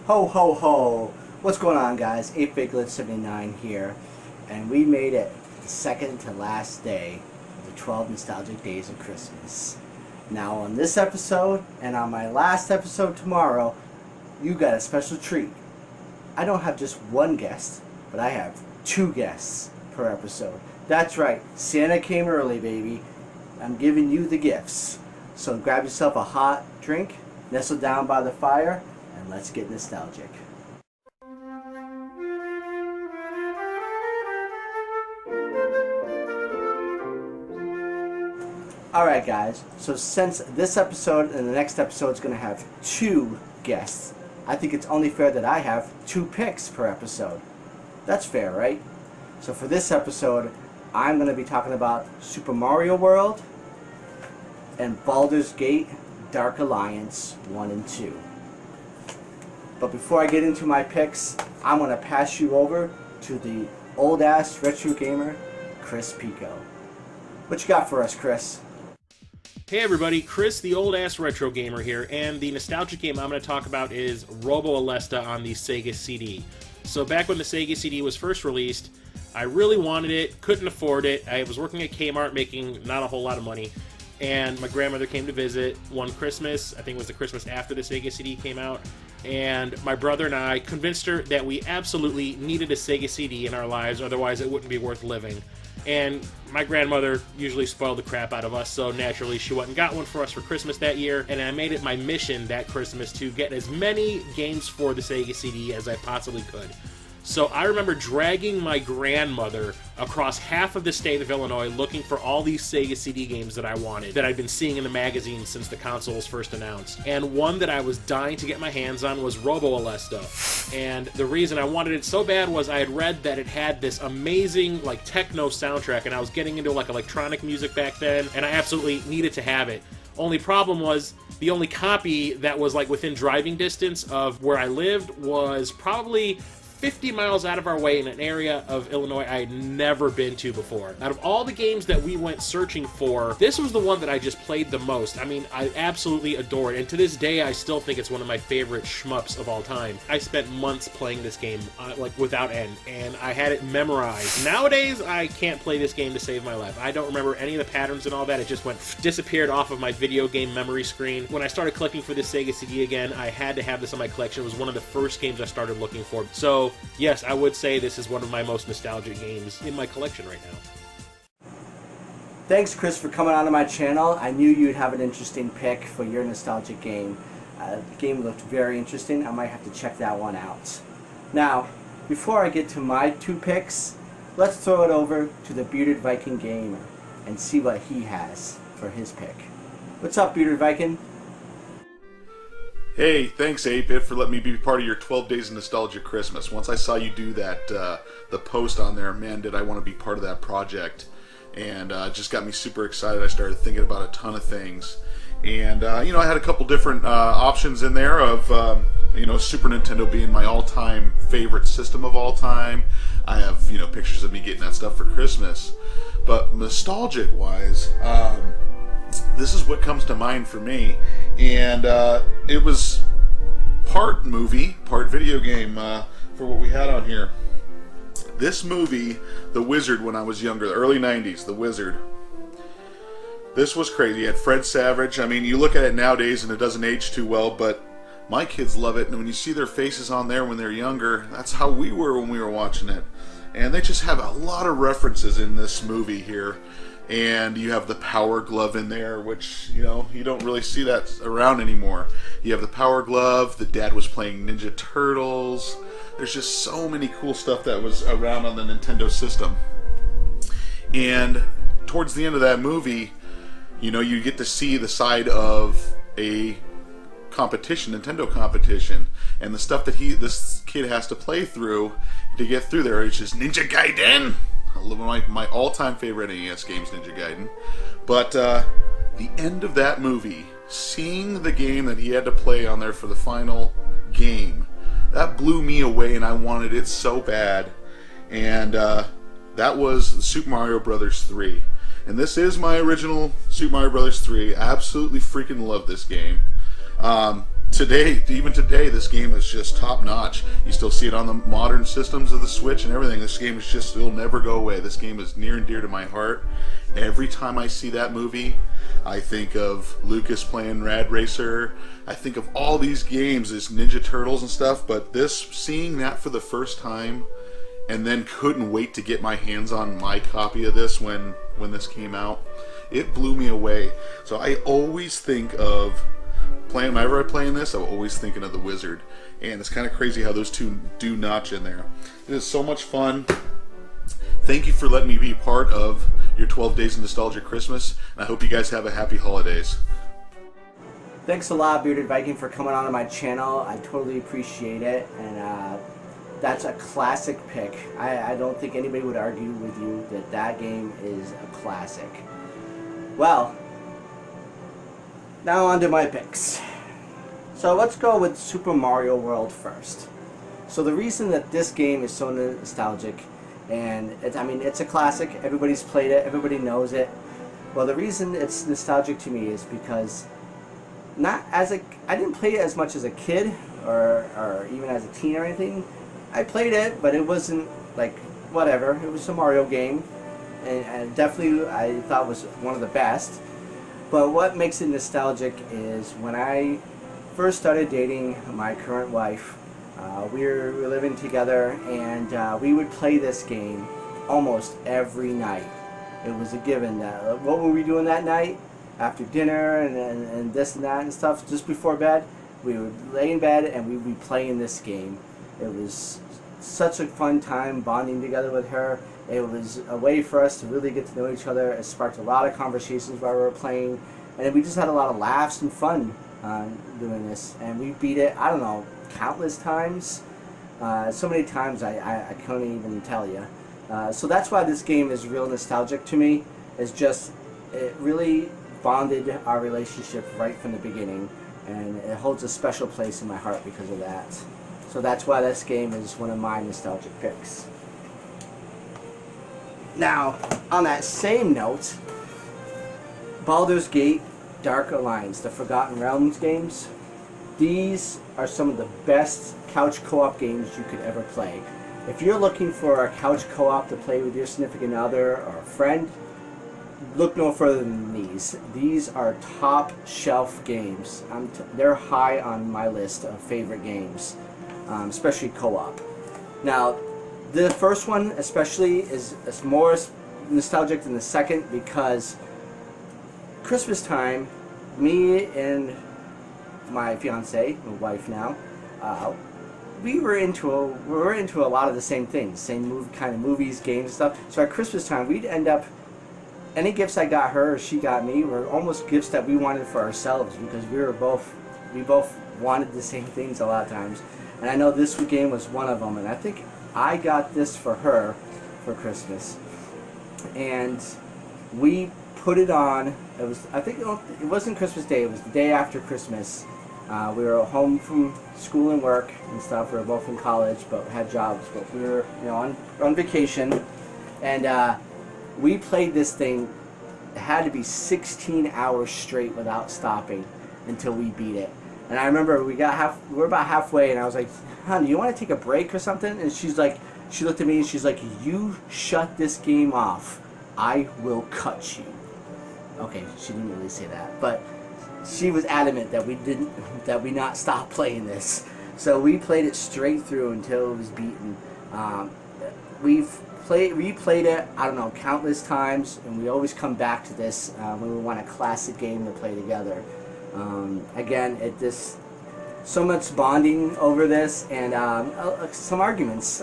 Ho ho ho! What's going on, guys? 8BigLit79 here, and we made it the second to last day of the 12 nostalgic days of Christmas. Now on this episode, and on my last episode tomorrow, you got a special treat. I don't have just one guest, but I have two guests per episode. That's right, Santa came early, baby. I'm giving you the gifts. So grab yourself a hot drink, nestle down by the fire, and let's get nostalgic. Alright guys, so since this episode and the next episode is going to have two guests, I think it's only fair that I have two picks per episode. That's fair, right? So for this episode, I'm going to be talking about Super Mario World and Baldur's Gate Dark Alliance 1 and 2. But before I get into my picks, I'm going to pass you over to the old-ass retro gamer, Chris Pico. What you got for us, Chris? Hey everybody, Chris, the old-ass retro gamer here, and the nostalgic game I'm going to talk about is Robo Alesta on the Sega CD. So back when the Sega CD was first released, I really wanted it, couldn't afford it. I was working at Kmart making not a whole lot of money, and my grandmother came to visit one Christmas. I think it was the Christmas after the Sega CD came out, and my brother and I convinced her that we absolutely needed a Sega CD in our lives, otherwise it wouldn't be worth living. And my grandmother usually spoiled the crap out of us, so naturally she went and got one for us for Christmas that year, and I made it my mission that Christmas to get as many games for the Sega CD as I possibly could. So I remember dragging my grandmother across half of the state of Illinois looking for all these Sega CD games that I wanted, that I'd been seeing in the magazine since the console was first announced. And one that I was dying to get my hands on was Robo Alesta. And the reason I wanted it so bad was I had read that it had this amazing like techno soundtrack, and I was getting into like electronic music back then, and I absolutely needed to have it. Only problem was the only copy that was like within driving distance of where I lived was probably 50 miles out of our way in an area of Illinois I had never been to before. Out of all the games that we went searching for, this was the one that I just played the most. I mean, I absolutely adore it, and to this day I still think it's one of my favorite shmups of all time. I spent months playing this game, like without end, and I had it memorized. Nowadays, I can't play this game to save my life. I don't remember any of the patterns and all that. It just disappeared off of my video game memory screen. When I started collecting for this Sega CD again, I had to have this in my collection. It was one of the first games I started looking for. So yes, I would say this is one of my most nostalgic games in my collection right now. Thanks, Chris, for coming onto my channel. I knew you'd have an interesting pick for your nostalgic game. The game looked very interesting. I might have to check that one out. Now, before I get to my two picks, let's throw it over to the Bearded Viking Gamer and see what he has for his pick. What's up, Bearded Viking? Hey, thanks 8-Bit for letting me be part of your 12 Days of Nostalgia Christmas. Once I saw you do that, the post on there, man, did I want to be part of that project. And it just got me super excited. I started thinking about a ton of things. And, you know, I had a couple different options in there of, you know, Super Nintendo being my all-time favorite system of all time. I have, you know, pictures of me getting that stuff for Christmas. But nostalgic-wise, this is what comes to mind for me. And it was part movie, part video game for what we had on here. This movie, The Wizard, when I was younger, the early 90s, The Wizard. This was crazy. You had Fred Savage. I mean, you look at it nowadays and it doesn't age too well, but my kids love it. And when you see their faces on there when they're younger, that's how we were when we were watching it. And they just have a lot of references in this movie here. And you have the Power Glove in there, which, you know, you don't really see that around anymore. You have the Power Glove, the dad was playing Ninja Turtles. There's just so many cool stuff that was around on the Nintendo system. And towards the end of that movie, you know, you get to see the side of a competition, Nintendo competition, and the stuff that this kid has to play through to get through there, which is Ninja Gaiden. My all-time favorite NES games, Ninja Gaiden. But the end of that movie, seeing the game that he had to play on there for the final game, that blew me away, and I wanted it so bad. And that was Super Mario Bros. 3. And this is my original Super Mario Bros. 3. I absolutely freaking love this game. today, even today, this game is just top notch. You still see it on the modern systems of the Switch and everything. This game is just, it'll never go away. This game is near and dear to my heart. Every time I see that movie, I think of Lucas playing Rad Racer. I think of all these games, this Ninja Turtles and stuff, but seeing that for the first time, and then couldn't wait to get my hands on my copy of this when this came out, it blew me away. So I always think of whenever I'm playing this, I'm always thinking of the Wizard, and it's kind of crazy how those two do notch in there. It is so much fun. Thank you for letting me be part of your 12 Days of Nostalgia Christmas, and I hope you guys have a happy holidays. Thanks a lot, Bearded Viking, for coming on to my channel. I totally appreciate it, and that's a classic pick. I don't think anybody would argue with you that that game is a classic. Well, now on to my picks. So let's go with Super Mario World first. So the reason that this game is so nostalgic, and it's a classic, everybody's played it, everybody knows it. Well, the reason it's nostalgic to me is because I didn't play it as much as a kid or even as a teen or anything. I played it, but it wasn't like whatever. It was a Mario game, and definitely I thought was one of the best. But what makes it nostalgic is when I first started dating my current wife, we were living together, and we would play this game almost every night. It was a given. That what were we doing that night? After dinner and this and that and stuff, just before bed, we would lay in bed and we would be playing this game. It was such a fun time bonding together with her. It was a way for us to really get to know each other. It sparked a lot of conversations while we were playing, and we just had a lot of laughs and fun doing this. And we beat it, I don't know, countless times. So many times I can't even tell you. So that's why this game is real nostalgic to me. It's just, it really bonded our relationship right from the beginning, and it holds a special place in my heart because of that. So that's why this game is one of my nostalgic picks. Now, on that same note, Baldur's Gate Dark Alliance, the Forgotten Realms games, these are some of the best couch co-op games you could ever play. If you're looking for a couch co-op to play with your significant other or a friend, look no further than these. These are top shelf games. They're high on my list of favorite games, especially co-op. Now, the first one especially is more nostalgic than the second because Christmas time, me and my fiance, my wife now, we were into a lot of the same things, same kind of movies, games, and stuff. So at Christmas time, we'd end up, any gifts I got her or she got me were almost gifts that we wanted for ourselves because we both wanted the same things a lot of times. And I know this game was one of them, and I think I got this for her for Christmas. And we put it on. It wasn't Christmas Day. It was the day after Christmas. We were home from school and work and stuff. We were both in college, but had jobs. But we were, on vacation, and we played this thing. It had to be 16 hours straight without stopping until we beat it. And I remember we were about halfway, and I was like, "Hon, do you want to take a break or something?" And she looked at me and she's like, "You shut this game off, I will cut you." Okay, she didn't really say that, but she was adamant that we not stop playing this. So we played it straight through until it was beaten. We replayed it, I don't know, countless times, and we always come back to this when we want a classic game to play together. Again, so much bonding over this, and some arguments.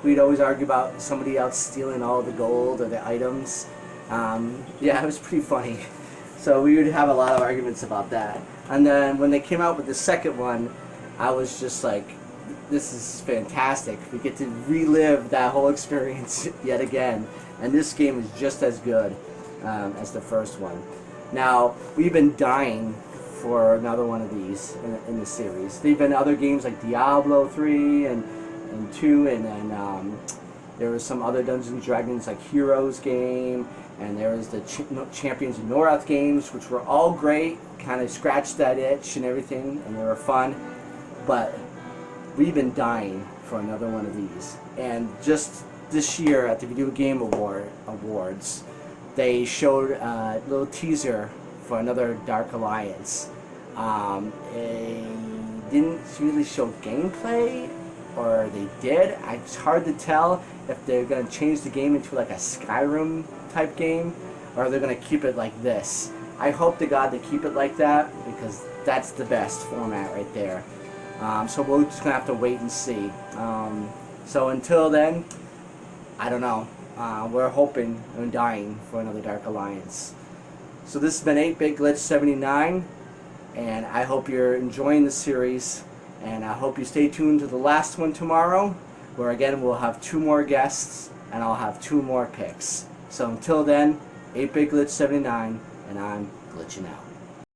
We'd always argue about somebody else stealing all the gold or the items. Yeah, it was pretty funny. So we would have a lot of arguments about that. And then when they came out with the second one, I was just like, this is fantastic. We get to relive that whole experience yet again. And this game is just as good as the first one. Now, we've been dying for another one of these in the series. There've been other games like Diablo 3 and 2, and then There was some other Dungeons and Dragons like Heroes game, and there was the Champions of Norath games, which were all great, kind of scratched that itch and everything, and they were fun. But we've been dying for another one of these. And just this year at the Video Game Awards, they showed a little teaser for another Dark Alliance. It didn't really show gameplay, or they did. It's hard to tell if they're going to change the game into like a Skyrim type game, or they're going to keep it like this. I hope to God they keep it like that, because that's the best format right there. So we're just going to have to wait and see. So until then, I don't know. We're hoping and dying for another Dark Alliance. So this has been 8-Bit Glitch 79, and I hope you're enjoying the series, and I hope you stay tuned to the last one tomorrow, where again we'll have 2 more guests, and I'll have 2 more picks. So until then, 8-Bit Glitch 79, and I'm glitching out.